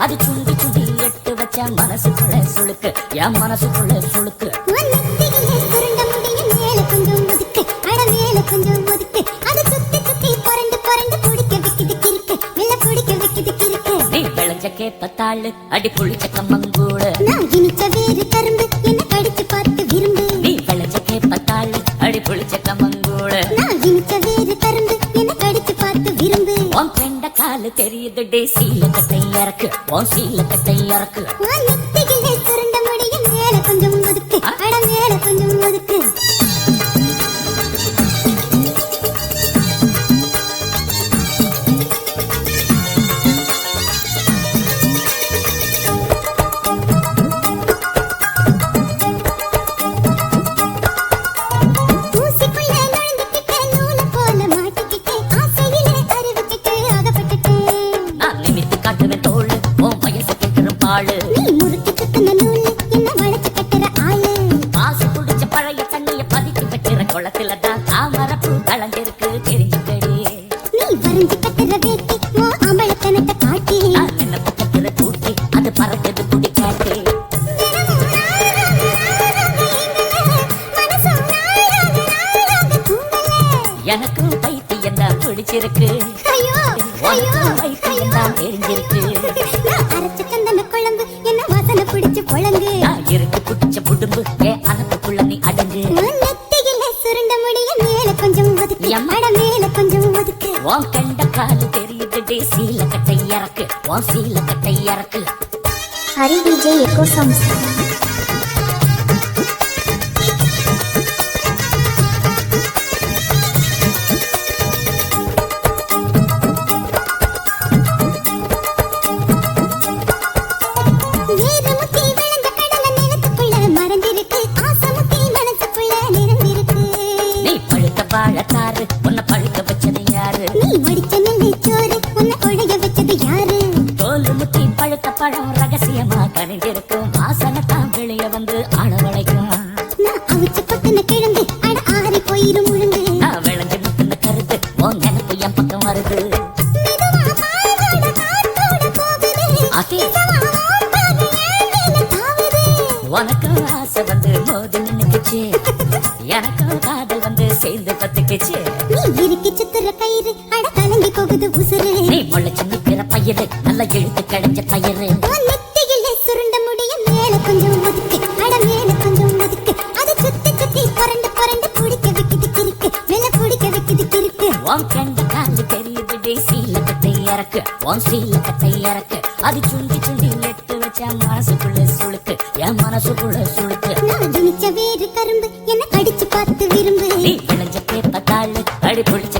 அது சுண்டி சுண்டி எட்டு வச்ச மனசுக்குள்ள சுளுக்கு என் மனசுக்குள்ள சுளுக்கு நீ விளைஞ்ச கேப்பத்தாளு அடி புளிச்ச கம்மங்கூட நீ விளைஞ்ச கேப்பத்தாளு அடி புளிச்ச கம்மங்கூட உன் பெண்ட காலு தெரியுது டே சீல கட்டை இறக்கு உன் சீல கட்டை இறக்கு கொஞ்சம் ஒதுக்கு அட மேல கொஞ்சம் ஒதுக்கு குளத்துலதான் தாமரப்பூ கலந்திருக்கு தெரிஞ்சுக்கடி நீ வரைஞ்சு கட்டுற வேட்டி ஓ அம்பளத்தனத்தை காட்டி நின்னப்ப கட்டுற கூட்டி அது பறக்குது குடி காட்டி எனக்கும் பைத்தியம் தான் பிடிச்சிருக்கு பைத்தியம் தான் தெரிஞ்சிருக்கு அரைச்ச கந்தன குழம்பு என்ன வாசனை பிடிச்சு குழங்கு இருக்கு பிடிச்ச புடும்பு ஏன் அனத்துக்குள்ள நீ அடங்கு உன் கண்ட காலு தெரியுது டே சீல கட்டை இறக்கு உன் சீல கட்டை இறக்கு ஹரி டிஜே எக்கோ சாங்ஸ் நீ பழுத்த வாழத்தாரு உன்னை பழுக்க வச்சது யாரு நீ வடிச்ச நெல்லை சோறு உன்னை கொழைய வச்சது யாரு தோல் முத்தி பழுத்த பழம் ரகசியமா கணிஞ்சிருக்கும் வாசனை தான் வெளிய வந்து அளவழைக்கும் நான் அவிச்சு கொட்டின கிழங்கு அட ஆறி போயிரும் முழுங்கு நான் விளைஞ்சு முட்டின கருத்து உன் நினைப்பு என் பக்கம் வருது உனக்கு ஆசை வந்து மோதி நின்னுக்குச்சு எனக்கும் காதல் வந்து சேர்ந்து பத்துக்குச்சு நீ இறுக்கி சித்திர கயிறு அட கலங்கி போகுது உசுறு நீ முளைச்சு நிக்கிற பயிறு நல்ல இழுத்து கிடைச்ச பயிறு நெத்தியிலே சுருண்ட முடிய மேல கொஞ்சம் ஒதுக்கு அட மேல கொஞ்சம் ஒதுக்கு அது சுத்தி சுத்தி புரண்டு புரண்டு குடிக்க வைக்குது கிறுக்கு மேல குடிக்க வைக்குது கிறுக்கு உன் கண்ட காலு தெரியுது டே சீல கட்டை இறக்கு உன் சீல கட்டை இறக்கு அது சுண்டி சுண்டி எட்டு வச்ச மனசுக்குள்ள சுளுக்கு என் மனசுக்குள்ள சுளுக்கு நான் ஜனிச்ச வேறு கரும்பு என்ன கடிச்சு பார்த்து விரும்பு நீ விளைஞ்ச கேப்பத்தாளு அடி பிடிச்ச